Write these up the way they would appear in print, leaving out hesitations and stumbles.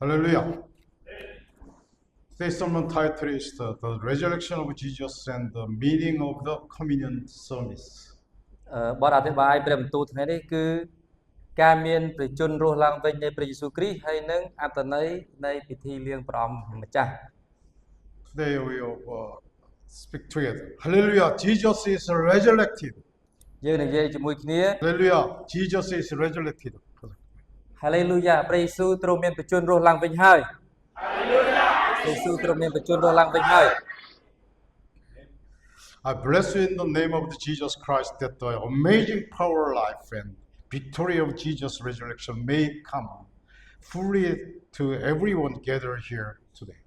Hallelujah. Today's sermon title is the resurrection of Jesus and the meaning of the communion service. បទអធិប្បាយព្រះបន្ទូលថ្ងៃនេះគឺការមានព្រះជន្មរស់ឡើងវិញនៃព្រះយេស៊ូវគ្រីស្ទហើយនឹងអត្ថន័យនៃពិធីលាងព្រះអង្គម្ចាស់ Today we will speak together. Hallelujah. Jesus is resurrected. យើងនិយាយជាមួយគ្នា Hallelujah. Jesus is resurrected. Hallelujah ព្រះយេស៊ូវទ្រង់មានព្រះជន្មរស់ឡើងវិញហើយ Hallelujah. ព្រះយេស៊ូវទ្រង់មានព្រះជន្មរស់ឡើងវិញហើយ I bless you in the name of Jesus Christ that the amazing power, life, and victory of Jesus' resurrection may come fully to everyone gathered here today.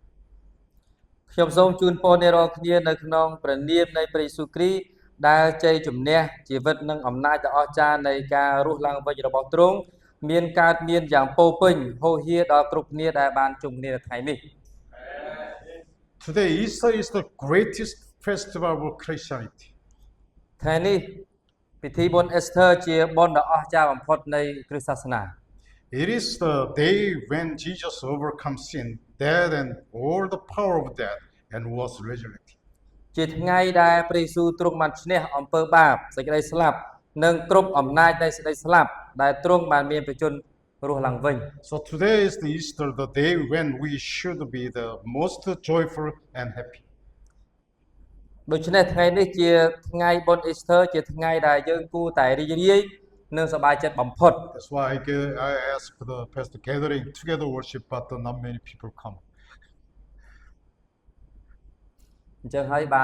ខ្ញុំសូមជូនពរអ្នករាល់គ្នានៅក្នុងព្រះនាមនៃព្រះយេស៊ូវគ្រីស្ទដែលជ័យជំនះជីវិតនិងអំណាចដ៏អស្ចារ្យនៃការរស់ឡើងវិញរបស់ទ្រង់មានកើតមានយ៉ាងពោពេញហូរហៀដល់គ្រប់គ្នាដែលបានជុំគ្នានៅថ្ងៃនេះ Today Easter is the greatest festival of Christianity. ថ្ងៃនេះពិធីបុណ្យអេសធើជាបុណ្យដ៏អស្ចារ្យបំផុតនៃគ្រិស្តសាសនា It is the day when Jesus overcame sin, death, and all the power of death and was resurrected. ជាថ្ងៃដែលព្រះយេស៊ូវទ្រង់បានឈ្នះអំពើបាបសេចក្តីស្លាប់និងគ្រប់អំណាចនៃសេចក្តីស្លាប់ដែលទ្រង់បានមានព្រះជន្មរស់ឡើងវិញ So today is the Easter, the day when we should be the most joyful and happy. ដូច្នេះថ្ងៃនេះជាថ្ងៃបុណ្យអេសធើជាថ្ងៃដែលយើងគួរតែរីករាយនិងសប្បាយចិត្តបំផុត That's why I ask for the pastor gathering together worship, but not many people come. អញ្ចឹងហើយបា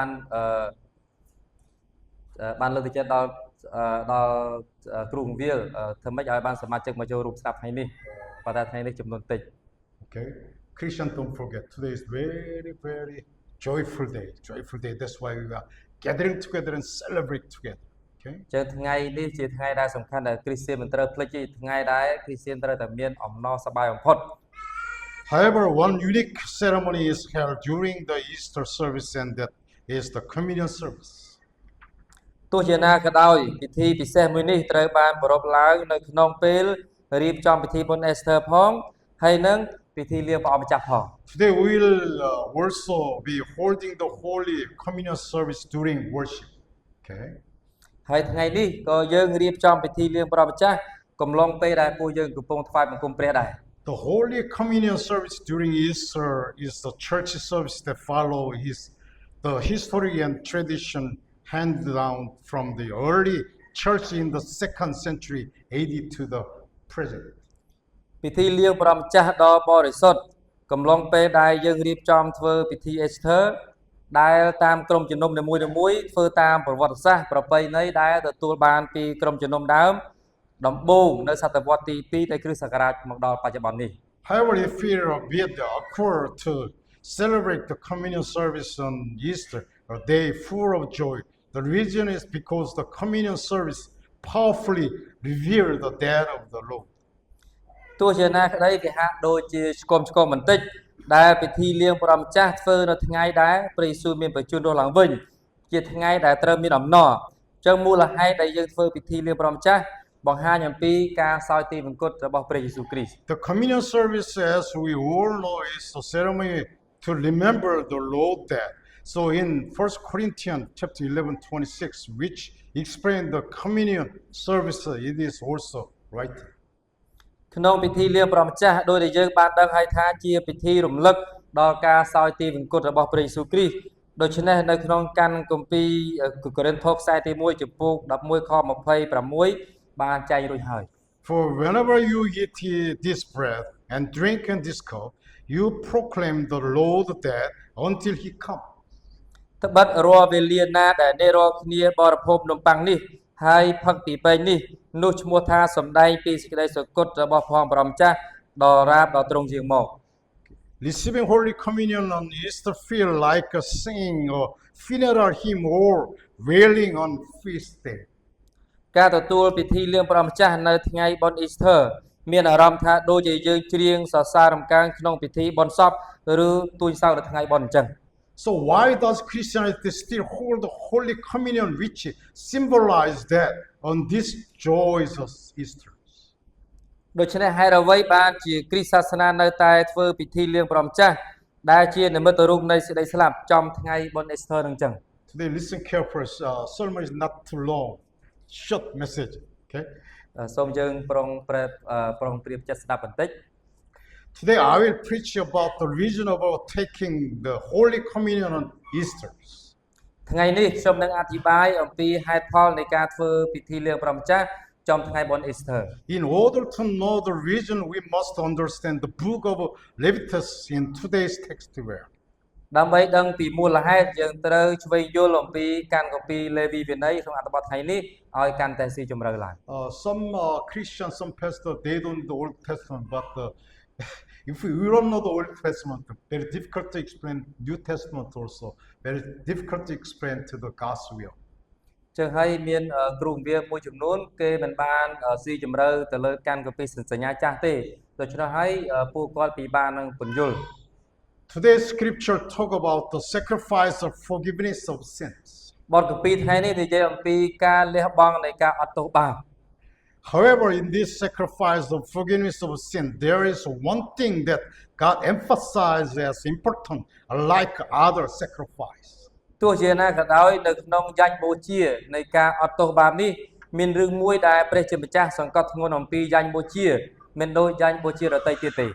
នលើកទឹកចិត្តដល់គ្រូកងវិលធ្វើម៉េចឲ្យបានសមាជិកមកចូលរួមស្ដាប់ថ្ងៃនេះប៉ុន្តែថ្ងៃនេះចំនួនតិច Okay, Christian, don't forget today is very, very joyful day. That's why we are gathering together and celebrate together. Okay. ចឹងថ្ងៃនេះជាថ្ងៃដែលសំខាន់ដែលគ្រីស្ទានមិនត្រូវភ្លេចទេថ្ងៃដែលគ្រីស្ទានត្រូវតែមានអំណរសប្បាយបំផុត However, one unique ceremony is held during the Easter service, and that is the communion service. ទោះជាណាក៏ដោយពិធីពិសេសមួយនេះត្រូវបានប្រារព្ធឡើងនៅក្នុងពេលរៀបចំពិធីបុណ្យអេសធើផងហើយនឹងពិធីលាងព្រះអង្គម្ចាស់ផង Today we will also be holding the Holy Communion service during worship. Okay. ហើយថ្ងៃនេះក៏យើងរៀបចំពិធីលាងព្រះម្ចាស់កំឡុងពេលដែលពួកយើងកំពុងថ្វាយបង្គំព្រះដែរ The Holy Communion service during Easter is the church service that follow the history and tradition handed down from the early church in the 2nd century AD to the present. ពិធីលាងព្រះម្ចាស់ដ៏បរិសុទ្ធកំឡុងពេលដែលយើងរៀបចំធ្វើពិធីអេសធើដែលតាមក្រុមជំនុំនីមួយៗធ្វើតាមប្រវត្តិសាស្ត្រប្រពៃណីដែលទទួលបានពីក្រុមជំនុំដើមដំបូងនៅសតវត្សទី2នៃគ្រិស្តសករាជមកដល់បច្ចុប្បន្ននេះ However, if we occur to celebrate the communion service on Easter, a day full of joy, the reason is because the communion service powerfully reveals the death of the Lord. ទោះជាណាក្តីគេហាក់ដូចជាឆ្គមបន្តិចដែលពិធីលាងព្រះម្ចាស់ធ្វើនៅថ្ងៃដែលព្រះយេស៊ូវមានព្រះជន្មរស់ឡើងវិញជាថ្ងៃដែលត្រូវមានអំណរអញ្ចឹងមូលហេតុដែលយើងធ្វើពិធីលាងព្រះម្ចាស់បង្ហាញអំពីការសោយទីមង្គតរបស់ព្រះយេស៊ូវគ្រីស្ទ The communion service, as we all know, is a ceremony to remember the Lord's death. So in 1 Corinthians chapter 11:26, which explains the communion service, it is also right. ក្នុងពិធីលាងព្រះម្ចាស់ដោយដែលយើងបានដឹងហើយថាជាពិធីរំលឹកដល់ការសោយទីមង្គតរបស់ព្រះយេស៊ូវគ្រីស្ទដូច្នេះនៅក្នុងកាន់គម្ពីរកូរិនថូសខ្សែទី1ចំពោះ11ខ26បានចែងរួចហើយ For whenever you eat this bread and drink in this cup, you proclaim the Lord's death until he comes. ត្បិតរាល់វេលាណាដែលអ្នករាល់គ្នាបរិភោគនំប៉័ងនេះហើយផឹកពីពេញនេះនោះឈ្មោះថាសម្ដែងពីសេចក្តីសគត់របស់ព្រះម្ចាស់ដល់រាបដល់ទ្រង់ជាងមក Receiving Holy Communion on Easter feel like a singing or funeral hymn or wailing on feast day. ការទទួលពិធីលាងព្រះម្ចាស់នៅថ្ងៃបុណ្យអ៊ីស្ធើមានអារម្មណ៍ថាដូចជាយើងច្រៀងសរសើររំកើងក្នុងពិធីបុណ្យសពឬទួញសោនៅថ្ងៃបុណ្យអញ្ចឹង So why does Christianity still hold the Holy Communion, which symbolize that on this joyous Easter? ដូច្នេះហេតុអ្វីបានជាគ្រីស្ទសាសនានៅតែធ្វើពិធីលៀងព្រះម្ចាស់ដែលជានិមិត្តរូបនៃសេចក្តីស្លាប់ចំថ្ងៃបុណ្យអេស្ធើនឹងចឹង Today, listen carefully. Sermon is not too long. Short message. Okay. សូមយើងប្រុងប្រៀបចិត្តស្ដាប់បន្តិច Today, I will preach about the reason about taking the Holy Communion on Easter. ថ្ងៃនេះខ្ញុំនឹងអធិប្បាយអំពីហេតុផលនៃការធ្វើពិធីលៀងព្រះម្ចាស់ចំថ្ងៃបុណ្យអេស្ធើ In order to know the reason, we must understand the book of Leviticus in today's text. Where ដើម្បីដឹងពីមូលហេតុយើងត្រូវឆ្វេងយល់អំពីការគម្ពីរលេវីវិន័យក្នុងអត្ថបទថ្ងៃនេះឲ្យកាន់តែស៊ីជម្រៅឡើង some Christians, some pastors, they don't know the Old Testament, but if we don't know the Old Testament, very difficult to explain New Testament also. Very difficult to explain to the God's will. ចឹងហើយមានគ្រូវិទ្យាមួយចំនួនគេមិនបានស៊ីជម្រៅទៅលើការគម្ពីរសញ្ញាចាស់ទេដូច្នោះហើយពួកគាត់ពិបាកនឹងពន្យល់ Today's scripture talk about the sacrifice of forgiveness of sins. បទគម្ពីរថ្ងៃនេះនិយាយអំពីការលះបង់នៃការអត់ទោសបាប However, in this sacrifice of forgiveness of sin, there is one thing that God emphasized as important, like other sacrifice. ទោះជាណាក៏ដោយនៅក្នុងយ៉ាញ់បូជានៃការអត់ទោសបាបនេះមានរឿងមួយដែលព្រះជាម្ចាស់សង្កត់ធ្ងន់អំពីយ៉ាញ់បូជាមិនដូចយ៉ាញ់បូជាដទៃទៀតទេ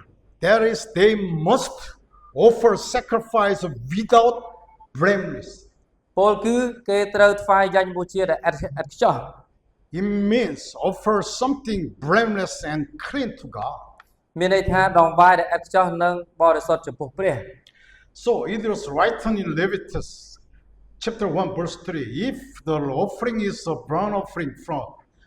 That is, they must offer sacrifice without blameless. ពោលគឺគេត្រូវថ្វាយយ៉ាញ់បូជាដែលឥតខ្ចោះ It means offer something blameless and clean to God. មានន័យថាដងវាយដែលឥតខ្ចោះនិងបរិសុទ្ធចំពោះព្រះ So it was written in Leviticus chapter 1 verse 3, if the offering is a burnt offering from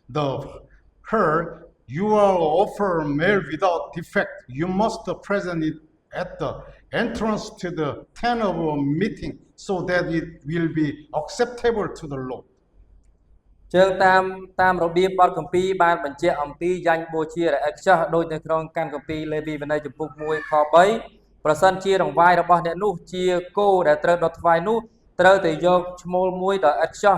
the herd, you will offer male without defect. You must present it at the entrance to the tent of a meeting so that it will be acceptable to the Lord. ជើងតាមរបៀបបទគម្ពីរបានបញ្ជាក់អំពីយ៉ាញ់បូជាដែលឥតខ្ចោះដូចនៅក្នុងកម្មគម្ពីរលេវីវិន័យចំពុក1ខ3ប្រសិនជារង្វាយរបស់អ្នកនោះជាគោដែលត្រូវដុតថ្វាយនោះត្រូវតែយកឈ្មោលមួយដ៏ឥតខ្ចោះ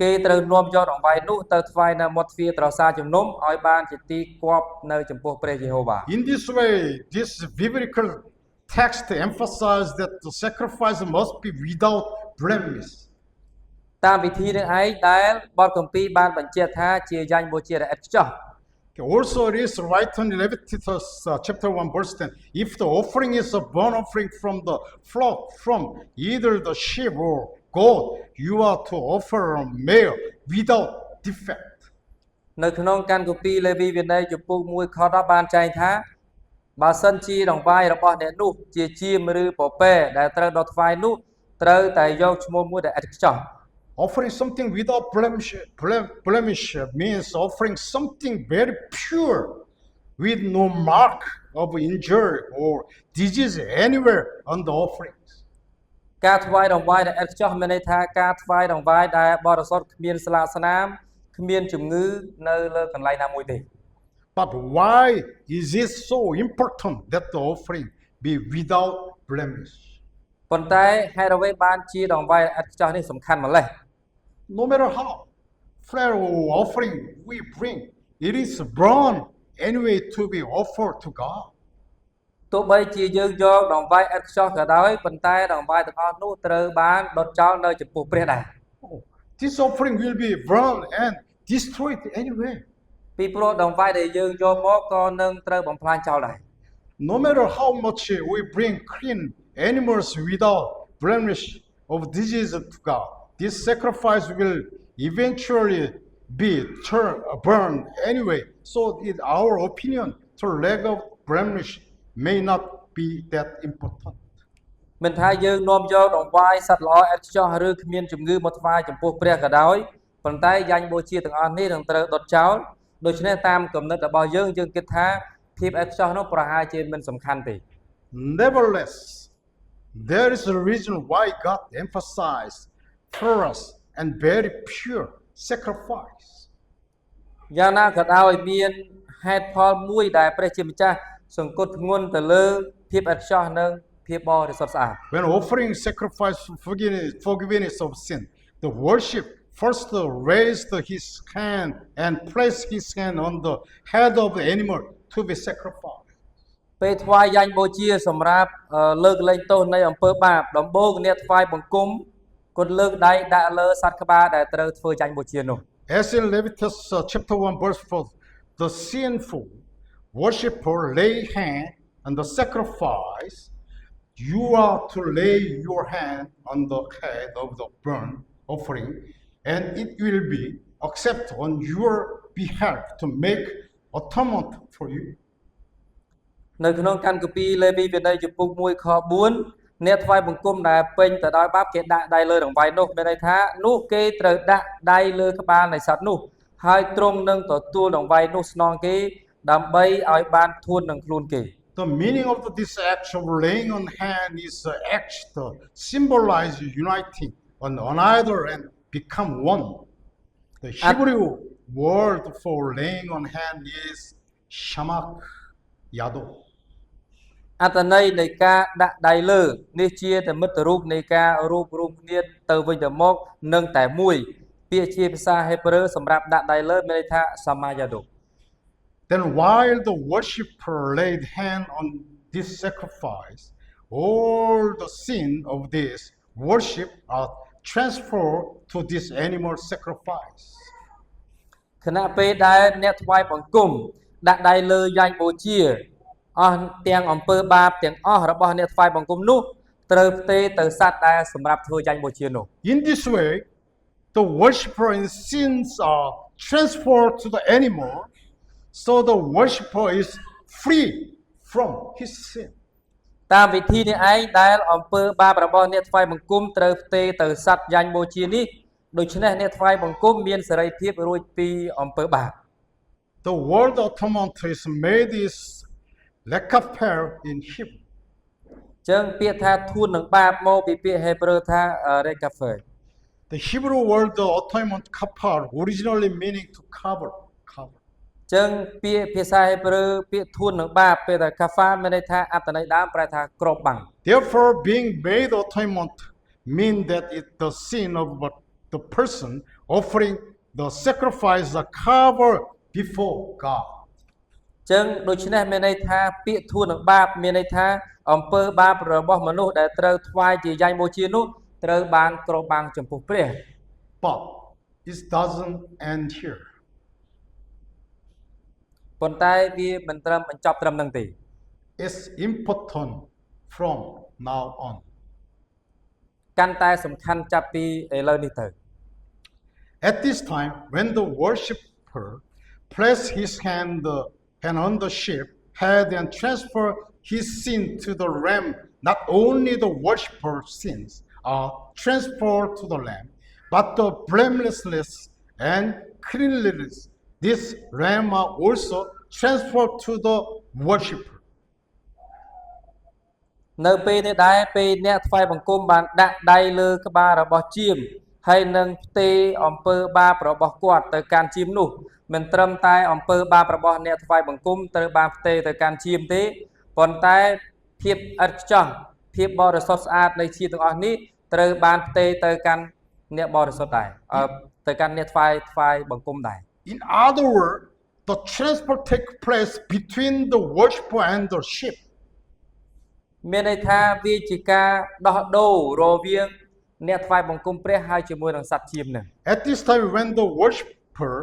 គេត្រូវនាំយករង្វាយនោះទៅថ្វាយនៅមាត់ទ្វារត្រសាជំនុំឲ្យបានជាទីគប់នៅចំពោះព្រះយេហូវ៉ា In this way, this biblical text emphasizes that the sacrifice must be without blemish. តាមវិធីនេះឯងដែលបទគម្ពីរបានបញ្ជាក់ថាជាយ៉ាញ់បូជាដែលឥតខ្ចោះ Also, it is written in Leviticus chapter 1 verse 10, if the offering is a burnt offering from the flock, from either the sheep or goat, you are to offer a male without defect. នៅក្នុងកម្មគម្ពីរលេវីវិន័យចំពុក1ខ10បានចែងថាបើសិនជារង្វាយរបស់អ្នកនោះជាជាមឬពពែដែលត្រូវដុតថ្វាយនោះត្រូវតែយកឈ្មោះមួយដែលឥតខ្ចោះ Offering something without blemish means offering something very pure with no mark of injury or disease anywhere on the offerings. ការថ្វាយរង្វាយដែលឥតខ្ចោះមានន័យថាការថ្វាយរង្វាយដែលបរិសុទ្ធគ្មានស្លាកស្នាមគ្មានជំងឺនៅលើកន្លែងណាមួយទេ But why is it so important that the offering be without blemish? ប៉ុន្តែហេតុអ្វីបានជារង្វាយឥតខ្ចោះនេះសំខាន់ម្ល៉េះ No matter how frail offering we bring, it is born anyway to be offered to God. ទោះបីជាយើងយករង្វាយឥតខ្ចោះក៏ដោយប៉ុន្តែរង្វាយទាំងអស់នោះត្រូវបានដុតចោលនៅចំពោះព្រះដែរ This offering will be burned and destroyed anyway. ពីព្រោះរង្វាយដែលយើងយកមកក៏នឹងត្រូវបំផ្លាញចោលដែរ No matter how much we bring clean animals without blemish of disease to God, this sacrifice will eventually be burned anyway. So in our opinion, the lack of blemish may not be that important. មិនថាយើងនាំយករង្វាយសត្វល្អឥតខ្ចោះឬគ្មានជំងឺមកថ្វាយចំពោះព្រះក៏ដោយប៉ុន្តែយ៉ាញ់បូជាទាំងអស់នេះនឹងត្រូវដុតចោលដូច្នេះតាមគំនិតរបស់យើងគិតថាភាពឥតខ្ចោះនោះប្រហែលជាមិនសំខាន់ទេ Nevertheless, there is a reason why God emphasized thorough and very pure sacrifice. យ៉ាងណាក៏ដោយមានហេតុផលមួយដែលព្រះជាម្ចាស់សង្កត់ធ្ងន់ទៅលើភាពឥតខ្ចោះនិងភាពបរិសុទ្ធស្អាត When offering sacrifice for forgiveness of sin, the worship first raised his hand and placed his hand on the head of the animal to be sacrificed. ពេលថ្វាយយ៉ាញ់បូជាសម្រាប់លើកលែងទោសនៃអំពើបាបដំបូងអ្នកថ្វាយបង្គំគាត់លើកដៃដាក់លើសត្វក្បាលដែលត្រូវធ្វើចាញ់បូជានោះ As in Leviticus chapter 1 verse 4, the sinful worshipper lay hand on the sacrifice. You are to lay your hand on the head of the burnt offering, and it will be accepted on your behalf to make atonement for you. នៅក្នុងកម្មគម្ពីរលេវីវិន័យជំពូក1ខ4អ្នកថ្វាយបង្គំដែលពេញទៅដោយបាបគេដាក់ដៃលើរង្វាយនោះមានន័យថានោះគេត្រូវដាក់ដៃលើក្បាលនៃសត្វនោះហើយទ្រង់នឹងទទួលរង្វាយនោះស្នងគេដើម្បីឲ្យបានធួននឹងខ្លួនគេ The meaning of this act of laying on hand is an act to symbolize uniting on another and become one. The Hebrew word for laying on hand is shamak yado. អត្ថន័យនៃការដាក់ដៃលើនេះជាតែមិត្តរូបនៃការរួបរวมគ្នាទៅវិញទៅមកនឹងតែមួយពាក្យជាភាសាហេប្រឺសម្រាប់ដាក់ដៃលើមានន័យថាសមាយាដុ Then while the worshipper laid hand on this sacrifice, all the sin of this worship are transferred to this animal sacrifice. ខណៈពេលដែលអ្នកថ្វាយបង្គំដាក់ដៃលើយ៉ាញ់បូជាអស់ទាំងអំពើបាបទាំងអស់របស់អ្នកថ្វាយបង្គំនោះត្រូវផ្ទេរទៅសត្វដែលសម្រាប់ធ្វើយ៉ាញ់បូជានោះ In this way, the worshipper's sins are transferred to the animal, so the worshipper is free from his sin. តាមវិធីនេះឯងដែលអំពើបាបរបស់អ្នកថ្វាយបង្គំត្រូវផ្ទេរទៅសត្វយ៉ាញ់បូជានេះដូច្នេះអ្នកថ្វាយបង្គំមានសេរីភាពរួចពីអំពើបាប The word atonement is made is lekaper in Hebrew. ចឹងពាក្យថាធួននឹងបាបមកពីពាក្យហេប្រឺថា rekafer The Hebrew word atonement kapar originally meaning to cover. ចឹងពាក្យភាសាហេប្រឺពាក្យធួននឹងបាបពេលថា kafa មានន័យថាអត្ថន័យដើមប្រែថាគ្របបាំង Therefore, being made atonement mean that the sin of the person offering the sacrifice are covered before God. ចឹងដូច្នេះមានន័យថាពាក្យធួននឹងបាបមានន័យថាអំពើបាបរបស់មនុស្សដែលត្រូវថ្វាយជាយ៉ាញ់បូជានោះត្រូវបានគ្របបាំងចំពោះព្រះ But it doesn't end here. ប៉ុន្តែវាមិនត្រឹមបញ្ចប់ត្រឹមនឹងទេ It's important from now on. កាន់តែសំខាន់ចាប់ពីឥឡូវនេះទៅ At this time, when the worshipper placed his hand on the sheep head and transfer his sin to the lamb, not only the worshipper's sins are transferred to the lamb, but the blamelessness and cleanliness, this lamb are also transferred to the worshipper. នៅពេលនេះដែរពេលអ្នកថ្វាយបង្គំបានដាក់ដៃលើក្បាលរបស់ជាមហើយនឹងផ្ទេរអំពើបាបរបស់គាត់ទៅកាន់ជាមនោះមិនត្រឹមតែអំពើបាបរបស់អ្នកថ្វាយបង្គំត្រូវបានផ្ទេរទៅកាន់ជាមទេប៉ុន្តែភាពឥតខ្ចោះភាពបរិសុទ្ធស្អាតនៃជាទាំងអស់នេះត្រូវបានផ្ទេរទៅកាន់អ្នកបរិសុទ្ធដែរទៅកាន់អ្នកថ្វាយបង្គំដែរ In other words, the transfer takes place between the worshipper and the sheep. មានន័យថាវាជាការដោះដូររវាងអ្នកថ្វាយបង្គំព្រះហើយជាមួយនឹងសត្វជាមនឹង At this time, when the worshipper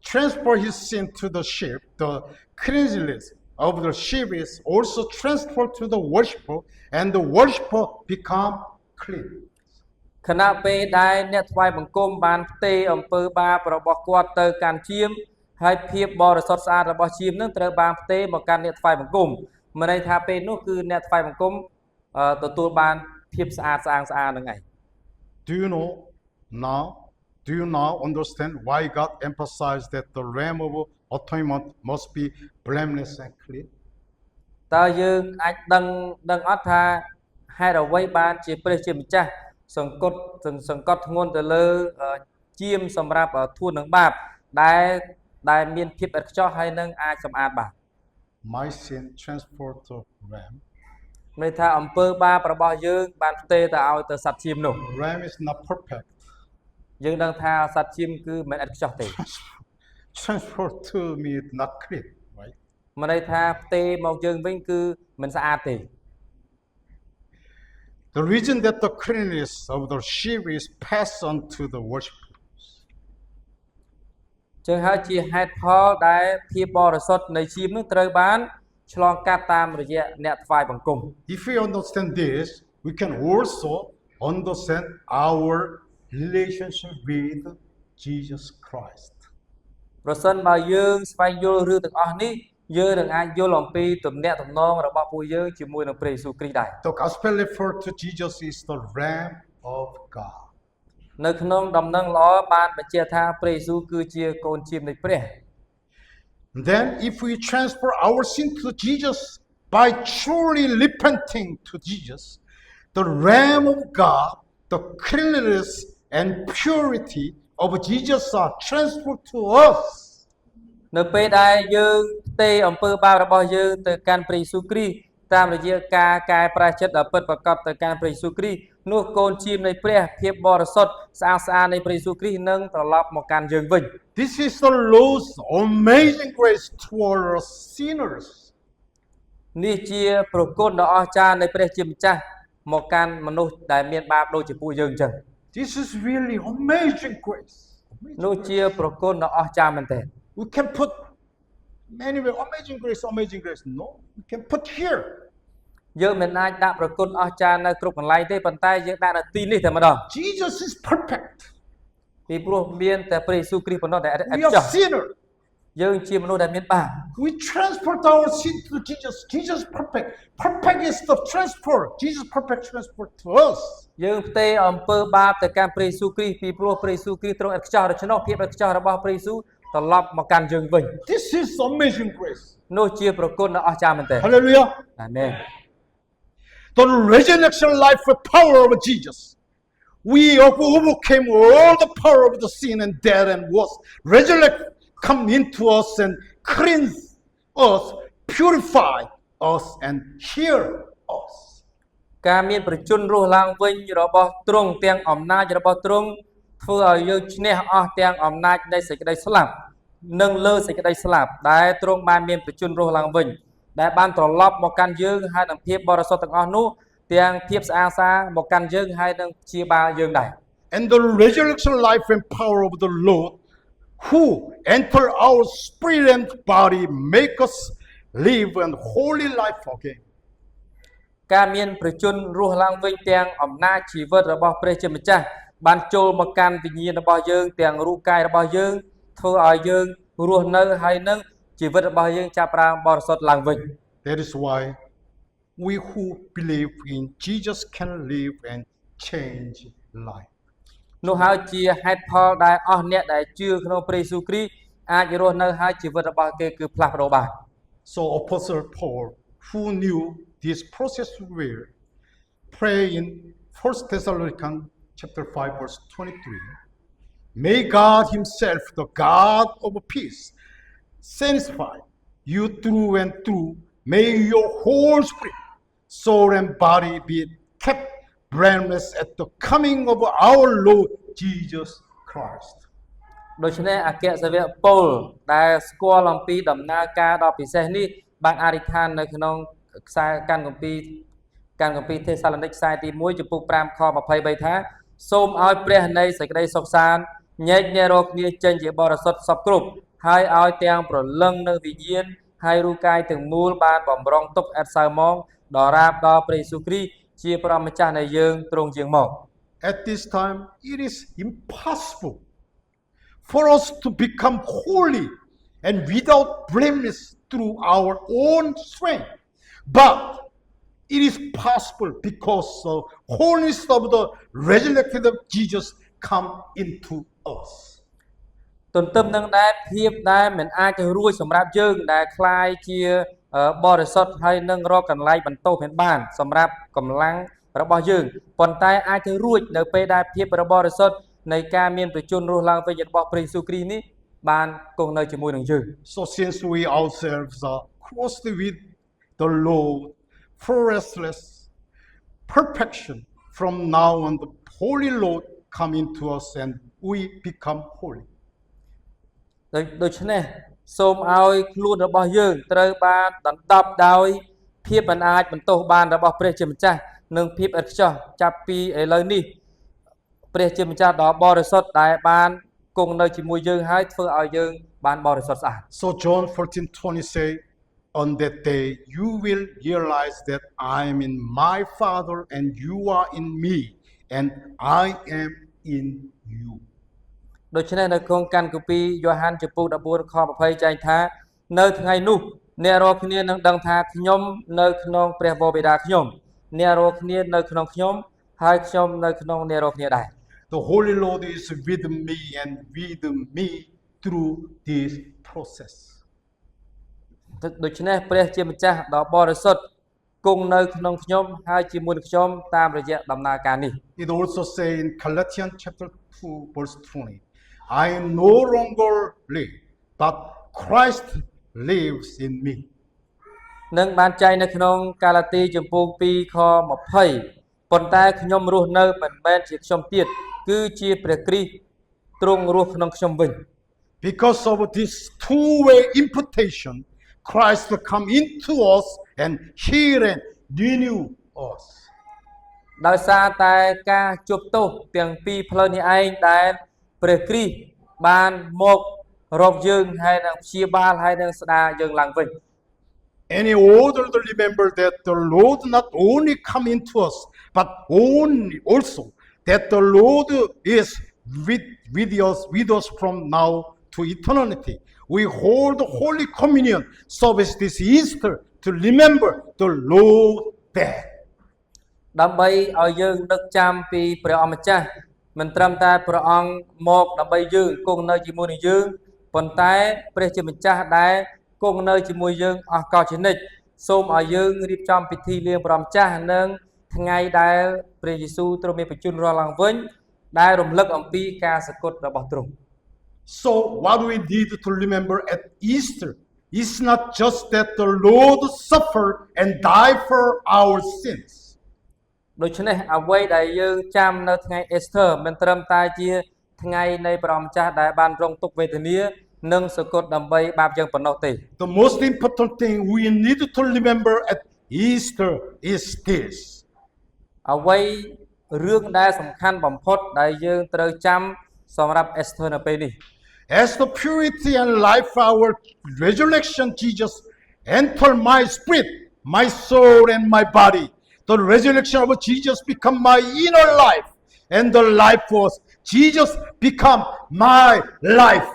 transfers his sin to the sheep, the cleanliness of the sheep is also transferred to the worshipper, and the worshipper become clean. ខណៈពេលដែលអ្នកថ្វាយបង្គំបានផ្ទេរអំពើបាបរបស់គាត់ទៅកាន់ជាមហើយភាពបរិសុទ្ធស្អាតរបស់ជាមនឹងត្រូវបានផ្ទេរមកកាន់អ្នកថ្វាយបង្គំមានន័យថាពេលនោះគឺអ្នកថ្វាយបង្គំទទួលបានភាពស្អាតស្អាងនឹងឯង Do you now understand why God emphasized that the lamb of atonement must be blameless and clean? តើយើងអាចដឹងអត់ថាហេតុអ្វីបានជាព្រះជាម្ចាស់សង្កត់ធ្ងន់ទៅលើជាមសម្រាប់ធួននឹងបាបដែលមានភាពឥតខ្ចោះហើយនឹងអាចសម្អាតបាន My sin transferred to lamb. ន័យថាអំពើបាបរបស់យើងបានផ្ទេរទៅឲ្យទៅសត្វជាមនោះ Lamb is not perfect. យើងដឹងថាសត្វជាមគឺមិនឥតខ្ចោះទេ Transferred to me not clean, right? មិនន័យថាផ្ទេមកយើងវិញគឺមិនស្អាតទេ The reason that the cleanliness of the sheep is passed on to the worshippers. ចឹងហើយជាហេតុផលដែលភាពបរិសុទ្ធនៃជីពនោះត្រូវបានឆ្លងកាត់តាមរយៈអ្នកថ្វាយបង្គំ If we understand this, we can also understand our relationship with Jesus Christ. ប្រសិនបើយើងស្វែងយល់រឿងទាំងអស់នេះយើងនឹងអាចយល់អំពីទំនាក់ទំនងរបស់ពួកយើងជាមួយនឹងព្រះយេស៊ូវគ្រីស្ទដែរ The gospel referred to Jesus is the Lamb of God. នៅក្នុងដំណឹងល្អបានបញ្ជាក់ថាព្រះយេស៊ូវគឺជាកូនជាមនៃព្រះ Then, if we transfer our sin to Jesus by truly repenting to Jesus, the Lamb of God, the cleanliness and purity of Jesus are transferred to us. នៅពេលដែលយើងផ្ទេរអំពើបាបរបស់យើងទៅកាន់ព្រះយេស៊ូវគ្រីស្ទតាមរយៈការកែប្រែចិត្តដ៏ពិតប្រាកដទៅកាន់ព្រះយេស៊ូវគ្រីស្ទនោះកូនជាមនៃព្រះភាពបរិសុទ្ធស្អាតស្អាតនៃព្រះយេស៊ូវគ្រីស្ទនឹងត្រឡប់មកកាន់យើងវិញ This is the Lord's amazing grace toward us sinners. នេះជាប្រគុណដ៏អស្ចារ្យនៃព្រះជាម្ចាស់មកកាន់មនុស្សដែលមានបាបដូចជាពួកយើងអញ្ចឹង This is really amazing grace. នោះជាប្រគុណដ៏អស្ចារ្យមែនទែន We can put many ways, amazing grace. No, we can put here. យើងមិនអាចដាក់ប្រគុណអស្ចារ្យនៅគ្រប់កន្លែងទេប៉ុន្តែយើងដាក់នៅទីនេះតែម្ដង Jesus is perfect. ពីព្រោះមានតែព្រះយេស៊ូវគ្រីស្ទប៉ុណ្ណោះដែលអាច We ចោះ are sinners. យើងជាមនុស្សដែលមានបាប We transport our sin to Jesus. Jesus perfect. Perfect is the transport. Jesus perfect transport to us. យើងផ្ទេរអំពើបាបទៅកាន់ព្រះយេស៊ូវគ្រីស្ទពីព្រោះព្រះយេស៊ូវគ្រីស្ទទ្រង់ឥតខ្ចោះដូច្នោះភាពឥតខ្ចោះរបស់ព្រះយេស៊ូវត្រឡប់មកកាន់យើងវិញ This is amazing grace. នោះជាប្រគុណដ៏អស្ចារ្យមែនទែន Hallelujah. អាមែន The resurrection life and power of Jesus. We overcame all the power of the sin and death and was resurrected, come into us and cleanse us, purify us and heal us. ការមានប្រជញ្ញរស់ឡើងវិញរបស់ទ្រង់ទាំងអំណាចរបស់ទ្រង់ធ្វើឲ្យយើងឈ្នះអស់ទាំងអំណាចនៃសេចក្តីស្លាប់និងលើសេចក្តីស្លាប់ដែលទ្រង់បានមានប្រជញ្ញរស់ឡើងវិញដែលបានត្រឡប់មកកាន់យើងហើយនឹងភាពបរិសុទ្ធទាំងអស់នោះទាំងភាពស្អាតស្អាតមកកាន់យើងហើយនឹងព្យាបាលយើងដែរ And the resurrection life and power of the Lord who enter our spirit and body make us live a holy life again. ការមានប្រជញ្ញរស់ឡើងវិញទាំងអំណាចជីវិតរបស់ព្រះជាម្ចាស់បានចូលមកកាន់វិញ្ញាណរបស់យើងទាំងរូបកាយរបស់យើងធ្វើឲ្យយើងរស់នៅហើយនឹងជីវិតរបស់យើងចាប់ផ្ដើមបរិសុទ្ធឡើងវិញ That is why we who believe in Jesus can live and change life. នោះហើយជាហេតុផលដែលអស់អ្នកដែលជឿក្នុងព្រះយេស៊ូវគ្រីស្ទអាចរស់នៅហើយជីវិតរបស់គេគឺផ្លាស់ប្ដូរបាន So Apostle Paul, who knew this process well, pray in 1 Thessalonians chapter 5 verse 23. May God himself, the God of peace, sanctify you through and through. May your whole spirit, soul and body be kept blameless at the coming of our Lord Jesus Christ. ដូច្នេះអគ្គសាវកប៉ូលដែលស្គាល់អំពីដំណើរការដ៏ពិសេសនេះបានអធិដ្ឋាននៅក្នុងខ្សែកាន់គម្ពីរទេសាឡូនីកខ្សែទី1ចំពុក5ខ23ថាសូមឲ្យព្រះនៃសេចក្តីសុខសាន្តញែកញែករកគ្នាចេញជាបរិសុទ្ធសពគ្រប់ហើយឲ្យទាំងប្រលឹងនៅវិញ្ញាណហើយរូបកាយទាំងមូលបានបំរុងទុកឥតសៅមកដល់រាបដល់ព្រះយេស៊ូវគ្រីស្ទជាព្រះម្ចាស់នៃយើងទ្រង់ជាងមក At this time, it is impossible for us to become holy and without blameless through our own strength. But it is possible because the holiness of the resurrected of Jesus come into us. ទន្ទឹមនឹងដែរភាពដែលមិនអាចទៅរួចសម្រាប់យើងដែលคล้ายជាបរិសុទ្ធហើយនឹងរកកន្លែងបន្ទោសមិនបានសម្រាប់កម្លាំងរបស់យើងប៉ុន្តែអាចទៅរួចនៅពេលដែលភាពបរិសុទ្ធនៃការមានប្រជញ្ញរស់ឡើងវិញរបស់ព្រះយេស៊ូវគ្រីស្ទនេះបានគង់នៅជាមួយនឹងយើង So since we ourselves are closely with the Lord for restless perfection, from now on the Holy Lord come into us and we become holy. ដូច្នេះ សូមឲ្យខ្លួនរបស់យើងត្រូវបានដណ្ដប់ដោយភាពមិនអាចបន្ទោសបានរបស់ព្រះជាម្ចាស់និងភាពឥតខ្ចោះចាប់ពីឥឡូវនេះព្រះជាម្ចាស់ដ៏បរិសុទ្ធដែលបានគង់នៅជាមួយយើងហើយធ្វើឲ្យយើងបានបរិសុទ្ធស្អាត So John 14:20 say, on that day you will realize that I am in my Father and you are in me and I am in you. ដូច្នេះនៅក្នុងកាន់គម្ពីរយ៉ូហានចំពុក14ខ20ចែងថានៅថ្ងៃនោះអ្នករាល់គ្នានឹងដឹងថាខ្ញុំនៅក្នុងព្រះបិតាខ្ញុំអ្នករាល់គ្នានៅក្នុងខ្ញុំហើយខ្ញុំនៅក្នុងអ្នករាល់គ្នាដែរ The Holy Lord is with me and with me through this process. ដូច្នេះព្រះជាម្ចាស់ដ៏បរិសុទ្ធគង់នៅក្នុងខ្ញុំហើយជាមួយនឹងខ្ញុំតាមរយៈដំណើរការនេះ It also say in Galatians chapter 2 verse 20, I no longer live, but Christ lives in me. នឹងបានចែងនៅក្នុងកាឡាទីចំពោះ2ខ20ប៉ុន្តែខ្ញុំរស់នៅមិនមែនជាខ្ញុំទៀតគឺជាព្រះគ្រីស្ទទ្រង់រស់ក្នុងខ្ញុំវិញ Because of this two-way imputation, Christ come into us and heal and renew us. ដោយសារតែការជប់ទោសទាំងពីរផ្លូវនេះឯងដែលព្រះគ្រីស្ទបានមករកយើងហើយនឹងព្យាបាលហើយនឹងស្ដារយើងឡើងវិញ And in order to remember that the Lord not only come into us, but only also that the Lord is with us from now to eternity. We hold the Holy Communion service this Easter to remember the Lord back. ដើម្បីឲ្យយើងនឹកចាំពីព្រះអម្ចាស់មិនត្រឹមតែព្រះអង្គមកដើម្បីយើងគង់នៅជាមួយនឹងយើងប៉ុន្តែព្រះជាម្ចាស់ដែលគង់នៅជាមួយយើងអស់កលជានិច្ចសូមឲ្យយើងរៀបចំពិធីលៀងព្រះម្ចាស់និងថ្ងៃដែលព្រះយេស៊ូវទ្រង់មានបញ្ជូនរស់ឡើងវិញដែលរំលឹកអំពីការសគត់របស់ទ្រង់ So what we need to remember at Easter is not just that the Lord suffered and died for our sins. ដូច្នេះអ្វីដែលយើងចាំនៅថ្ងៃ Easter មិនត្រឹមតែជាថ្ងៃនៃព្រះម្ចាស់ដែលបានរងទុក្ខវេទនានិងសគត់ដើម្បីបាបយើងប៉ុណ្ណោះទេ The most important thing we need to remember at Easter is this. អ្វីរឿងដែលសំខាន់បំផុតដែលយើងត្រូវចាំសម្រាប់ Easter នៅពេលនេះ As the purity and life of our resurrection Jesus enter my spirit, my soul and my body, the resurrection of Jesus become my inner life, and the life was Jesus become my life.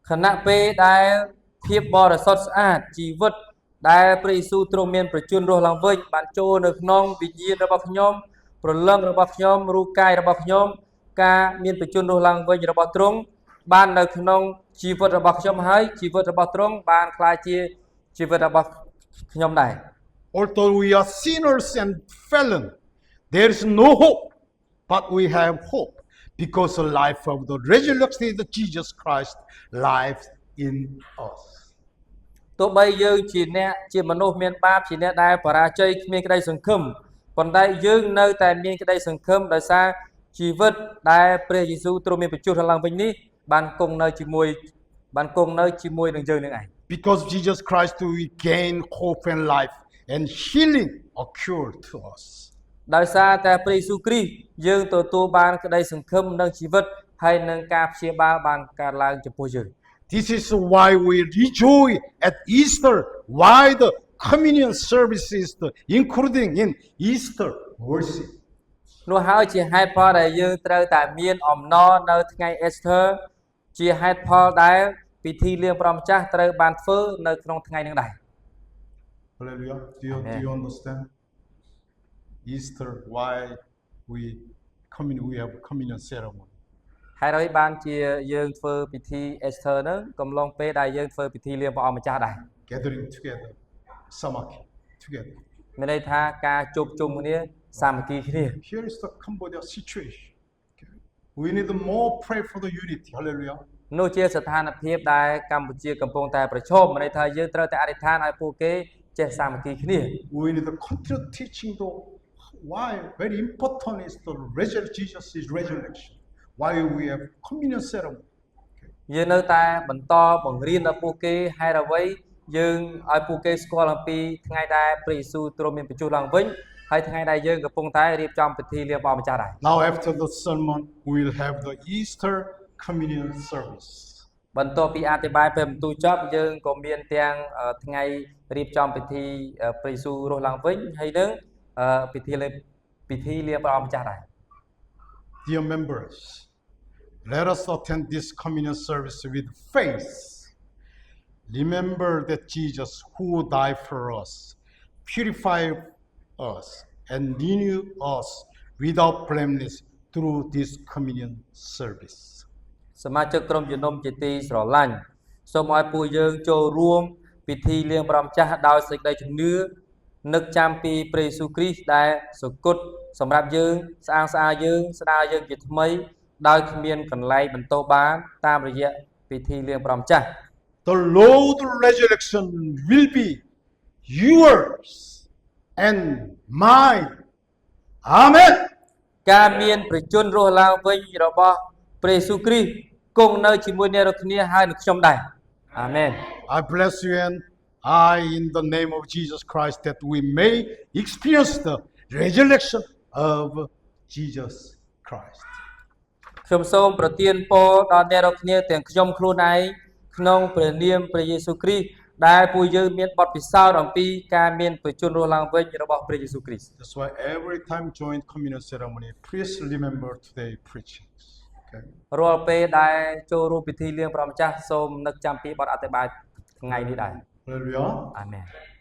ខណៈពេលដែលភាពបរិសុទ្ធស្អាតជីវិតដែលព្រះយេស៊ូវទ្រង់មានប្រជញ្ញរស់ឡើងវិញបានចូលនៅក្នុងវិញ្ញាណរបស់ខ្ញុំព្រលឹងរបស់ខ្ញុំរូបកាយរបស់ខ្ញុំការមានប្រជញ្ញរស់ឡើងវិញរបស់ទ្រង់បាននៅក្នុងជីវិតរបស់ខ្ញុំហើយជីវិតរបស់ទ្រង់បានក្លាយជាជីវិតរបស់ខ្ញុំដែរ Although we are sinners and fallen, there is no hope, but we have hope because the life of the resurrected Jesus Christ lives in us. ទោះបីយើងជាអ្នកជាមនុស្សមានបាបជាអ្នកដែលបរាជ័យគ្មានក្តីសង្ឃឹមប៉ុន្តែយើងនៅតែមានក្តីសង្ឃឹមដោយសារជីវិតដែលព្រះយេស៊ូវទ្រង់មានបញ្ជូនឡើងវិញនេះបានគង់នៅជាមួយនឹងយើងនឹងឯង Because Jesus Christ we gain hope and life and healing occurred to us. ដោយសារតែព្រះយេស៊ូវគ្រីស្ទយើងទទួលបានក្តីសង្ឃឹមនិងជីវិតហើយនឹងការព្យាបាលបានកើតឡើងចំពោះយើង This is why we rejoice at Easter, why the communion services including in Easter worship. នោះហើយជាហេតុផលដែលយើងត្រូវតែមានអំណរនៅថ្ងៃ Easter ជាហេតុផលដែលពិធីលៀងព្រះម្ចាស់ត្រូវបានធ្វើនៅក្នុងថ្ងៃនេះដែរ Hallelujah. Do you understand? Easter, why we have communion ceremony. ហើយហើយបានជាយើងធ្វើពិធី Easter ហ្នឹងកំឡុងពេលដែលយើងធ្វើពិធីលៀងព្រះអង្គម្ចាស់ដែរ Gathering together, samaki together. មានន័យថាការជួបជុំគ្នាសាមគ្គីគ្នា Here is the Cambodia situation. Okay. We need more pray for the unity. Hallelujah. នោះជាស្ថានភាពដែលកម្ពុជាកំពុងតែប្រឈមមានន័យថាយើងត្រូវតែអធិដ្ឋានឲ្យពួកគេចេះសាមគ្គីគ្នា We need to continue teaching the why very important is the Jesus' resurrection. Why we have communion ceremony. យើងនៅតែបន្តបង្រៀនដល់ពួកគេហេតុអ្វីយើងឲ្យពួកគេស្គាល់អំពីថ្ងៃដែលព្រះយេស៊ូវទ្រង់មានបញ្ជូនឡើងវិញហើយថ្ងៃដែលយើងកំពុងតែរៀបចំពិធីលាព្រះម្ចាស់ដែរ Now, after the sermon, we will have the Easter communion service. បន្ទាប់ពីអធិប្បាយព្រះបន្ទូលចប់យើងក៏មានទាំងថ្ងៃរៀបចំពិធីព្រះយេស៊ូវរស់ឡើងវិញហើយនឹងពិធីលាព្រះម្ចាស់ដែរ Dear members, let us attend this communion service with faith. Remember that Jesus, who died for us, purified us and renew us without blameless through this communion service. សមាជិកក្រុមជំនុំជាទីស្រឡាញ់សូមឲ្យពួកយើងចូលរួមពិធីលាងព្រះម្ចាស់ដោយសេចក្តីជំនឿនឹកចាំពីព្រះយេស៊ូវគ្រីស្ទដែលសុគតសម្រាប់យើងស្អាងស្អាយើងស្ដារយើងជាថ្មីដោយគ្មានកន្លែងបន្ទោសបានតាមរយៈពិធីលាងព្រះម្ចាស់ The Lord's resurrection will be yours and mine. Amen. ការមានព្រះជន្មរស់ឡើងវិញរបស់ព្រះយេស៊ូវគ្រីស្ទគង់នៅជាមួយអ្នករាល់គ្នាហើយនឹងខ្ញុំដែរអាមែន I bless you and I, in the name of Jesus Christ, that we may experience the resurrection of Jesus Christ. ខ្ញុំសូមប្រទានពរដល់អ្នករាល់គ្នាទាំងខ្ញុំខ្លួនឯងក្នុងព្រះនាមព្រះយេស៊ូវគ្រីស្ទដែលពួកយើងមានបទពិសោធន៍អំពីការមានព្រះជន្មរស់ឡើងវិញរបស់ព្រះយេស៊ូវគ្រីស្ទ That's why every time join communion ceremony, please remember today's preaching. Okay. រាល់ពេលដែលចូលរួមពិធីលាងព្រះម្ចាស់សូមនឹកចាំពីបទអធិប្បាយថ្ងៃនេះដែរ Hallelujah. អាមែន